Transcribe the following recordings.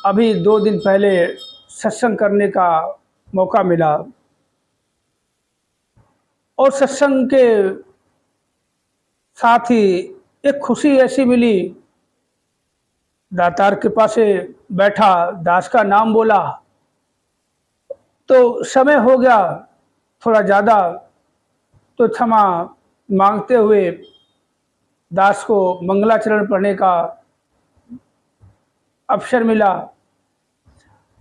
अभी 2 दिन पहले सत्संग करने का मौका मिला और सत्संग के साथ ही एक खुशी ऐसी मिली। दातार कृपा से बैठा, दास का नाम बोला तो समय हो गया थोड़ा ज़्यादा, तो क्षमा मांगते हुए दास को मंगलाचरण पढ़ने का अवसर मिला।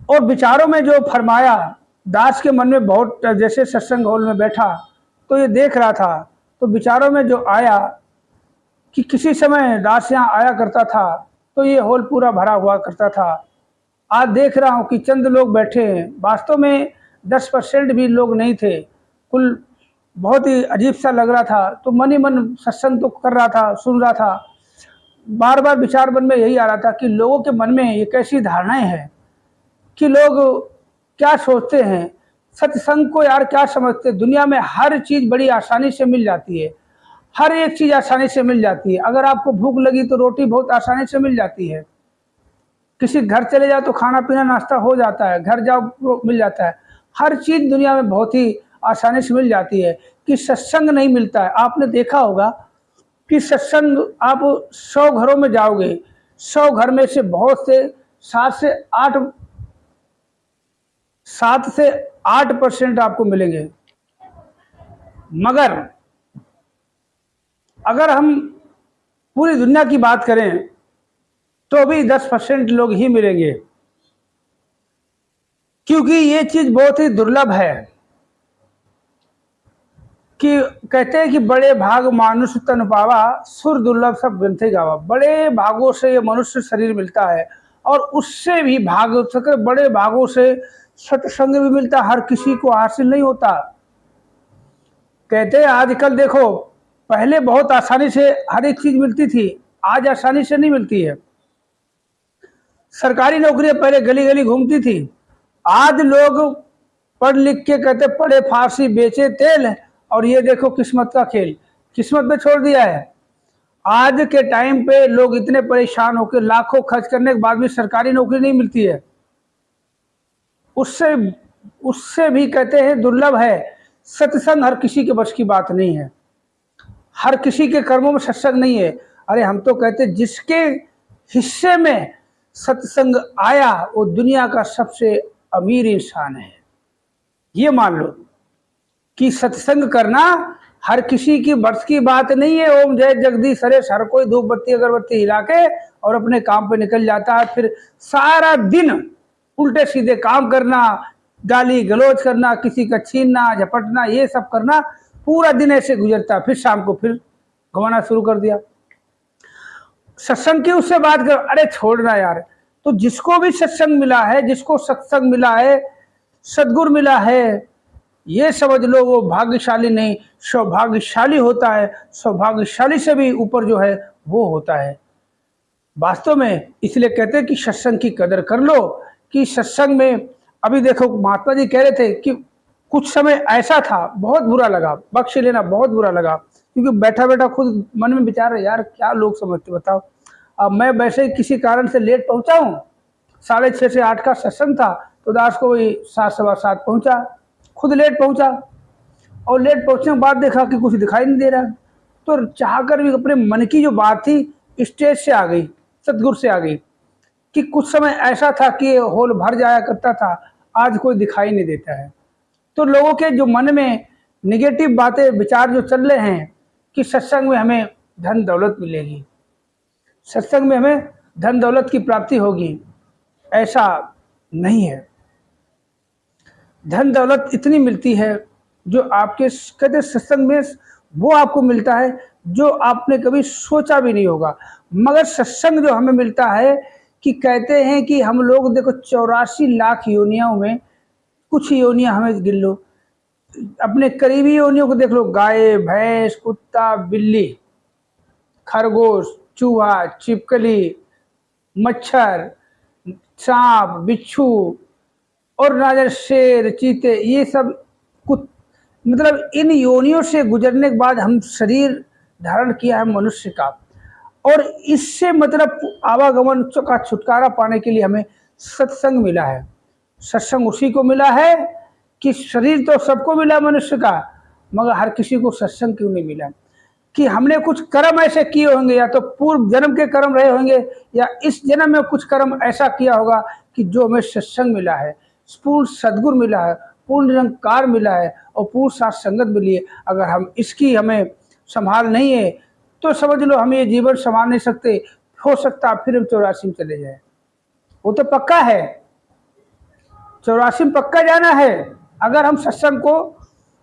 और विचारों में जो फरमाया, दास के मन में बहुत, जैसे सत्संग हॉल में बैठा तो ये देख रहा था, तो विचारों में जो आया कि किसी समय दास यहाँ आया करता था तो ये हॉल पूरा भरा हुआ करता था। आज देख रहा हूँ कि चंद लोग बैठे हैं, वास्तव में 10% भी लोग नहीं थे, कुल बहुत ही अजीब सा लग रहा था। तो मन ही मन सत्संग तो कर रहा था, सुन रहा था। बार बार विचार मन में यही आ रहा था कि लोगों के मन में ये कैसी धारणाएं हैं कि लोग क्या सोचते हैं, सत्संग को यार क्या समझते। दुनिया में हर चीज़ बड़ी आसानी से मिल जाती है, हर एक चीज़ आसानी से मिल जाती है। अगर आपको भूख लगी तो रोटी बहुत आसानी से मिल जाती है, किसी घर चले जाओ तो खाना पीना नाश्ता हो जाता है, घर जाओ मिल जाता है। हर चीज़ दुनिया में बहुत ही आसानी से मिल जाती है। कि सत्संग नहीं मिलता है। आपने देखा होगा कि सत्संग, आप 100 घरों में जाओगे, 100 घर में से बहुत से 7 से 8% आपको मिलेंगे। मगर अगर हम पूरी दुनिया की बात करें तो भी 10% लोग ही मिलेंगे, क्योंकि ये चीज बहुत ही दुर्लभ है। कि कहते हैं कि बड़े भाग मानुष तन पावा, सुर दुर्लभ सब ग्रंथे गावा। बड़े भागों से ये मनुष्य शरीर मिलता है और उससे भी भाग सके, बड़े भागों से सत्संग भी मिलता, हर किसी को हासिल नहीं होता। कहते हैं आजकल देखो, पहले बहुत आसानी से हर एक चीज मिलती थी, आज आसानी से नहीं मिलती है। सरकारी नौकरियां पहले गली गली घूमती थी, आज लोग पढ़ लिख के कहते पढ़े फारसी बेचे तेल, और ये देखो किस्मत का खेल, किस्मत पे छोड़ दिया है। आज के टाइम पे लोग इतने परेशान होकर लाखों खर्च करने के बाद भी सरकारी नौकरी नहीं मिलती है। उससे उससे भी कहते हैं दुर्लभ है। सत्संग हर किसी के बस की बात नहीं है, हर किसी के कर्मों में सत्संग नहीं है। अरे हम तो कहते जिसके हिस्से में सत्संग आया वो दुनिया का सबसे अमीर इंसान है। ये मान लो कि सत्संग करना हर किसी की बस की बात नहीं है। ओम जय जगदीश हरेश, हर कोई धूप बत्ती अगरबत्ती हिला के और अपने काम पे निकल जाता है। फिर सारा दिन उल्टे सीधे काम करना, गाली गलौज करना, किसी का छीनना झपटना, ये सब करना, पूरा दिन ऐसे गुजरता। फिर शाम को फिर घुमाना शुरू कर दिया। सत्संग की उससे बात कर, अरे छोड़ना यार। तो जिसको भी सत्संग मिला है, जिसको सत्संग मिला है, सद्गुरु मिला है, ये समझ लो वो भाग्यशाली नहीं सौभाग्यशाली होता है। सौभाग्यशाली से भी ऊपर जो है वो होता है वास्तव में। इसलिए कहते हैं कि सत्संग की कदर कर लो। कि सत्संग में अभी देखो महात्मा जी कह रहे थे कि कुछ समय ऐसा था, बहुत बुरा लगा, बख्श लेना, बहुत बुरा लगा। क्योंकि बैठा बैठा खुद मन में विचार रहे, यार क्या लोग समझते बताओ। अब मैं वैसे ही किसी कारण से लेट पहुंचा हूँ, 6:30 से 8 का सत्संग था, तो दास को वही 7 सवा 7 पहुंचा, खुद लेट पहुंचा। और लेट पहुंचने के बाद देखा कि कुछ दिखाई नहीं दे रहा, तो चाहकर भी अपने मन की जो बात थी स्टेज से आ गई, सतगुरु से आ गई। कि कुछ समय ऐसा था कि हॉल भर जाया करता था, आज कोई दिखाई नहीं देता है। तो लोगों के जो मन में निगेटिव बातें विचार जो चल रहे हैं कि सत्संग में हमें धन दौलत मिलेगी, सत्संग में हमें धन दौलत की प्राप्ति होगी, ऐसा नहीं है। धन दौलत इतनी मिलती है जो आपके कहते सत्संग में वो आपको मिलता है जो आपने कभी सोचा भी नहीं होगा। मगर सत्संग जो हमें मिलता है कि कहते हैं कि हम लोग देखो 84 लाख योनियों में कुछ योनियां हमें गिन लो, अपने करीबी योनियों को देख लो, गाय भैंस कुत्ता बिल्ली खरगोश चूहा छिपकली मच्छर सांप बिच्छू और राजा शेर चीते, ये सब कुछ मतलब इन योनियों से गुजरने के बाद हम शरीर धारण किया है मनुष्य का। और इससे मतलब आवागमन का छुटकारा पाने के लिए हमें सत्संग मिला है। सत्संग उसी को मिला है कि शरीर तो सबको मिला मनुष्य का, मगर हर किसी को सत्संग क्यों नहीं मिला? कि हमने कुछ कर्म ऐसे किए होंगे, या तो पूर्व जन्म के कर्म रहे होंगे, या इस जन्म में कुछ कर्म ऐसा किया होगा कि जो हमें सत्संग मिला है, पूर्ण सद्गुरु मिला है, पूर्ण निरंकार मिला है और पूर्ण साथ संगत मिली है। अगर हम इसकी हमें संभाल नहीं है तो समझ लो हम ये जीवन संभाल नहीं सकते। हो सकता फिर हम 84 में चले जाए, वो तो पक्का है, 84 में पक्का जाना है। अगर हम सत्संग को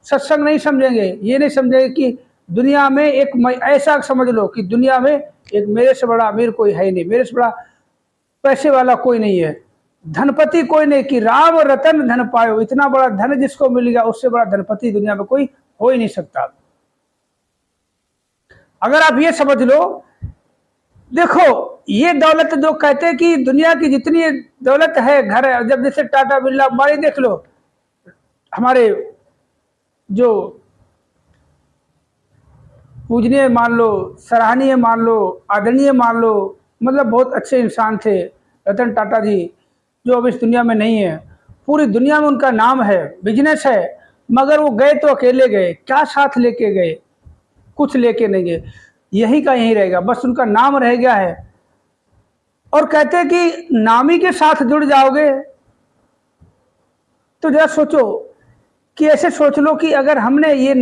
सत्संग नहीं समझेंगे, ये नहीं समझेंगे कि दुनिया में एक, ऐसा समझ लो कि दुनिया में एक मेरे से बड़ा अमीर कोई है नहीं, मेरे से बड़ा पैसे वाला कोई नहीं है, धनपति कोई नहीं, कि राम रतन धन पायो, इतना बड़ा धन जिसको मिल गया उससे बड़ा धनपति दुनिया में कोई हो ही नहीं सकता। अगर आप ये समझ लो, देखो ये दौलत जो कहते हैं कि दुनिया की जितनी दौलत है, घर है, जब जैसे टाटा बिरला अंबानी देख लो, हमारे जो पूजनीय मान लो, सराहनीय मान लो, आदरणीय मान लो, मतलब बहुत अच्छे इंसान थे रतन टाटा जी, जो अब इस दुनिया में नहीं है। पूरी दुनिया में उनका नाम है, बिजनेस है, मगर वो गए तो अकेले गए, क्या साथ लेके गए? कुछ लेके नहीं गए, यही का यही रहेगा, बस उनका नाम रह गया है। और कहते हैं कि नामी के साथ जुड़ जाओगे तो जरा सोचो कि ऐसे सोच लो कि अगर हमने ये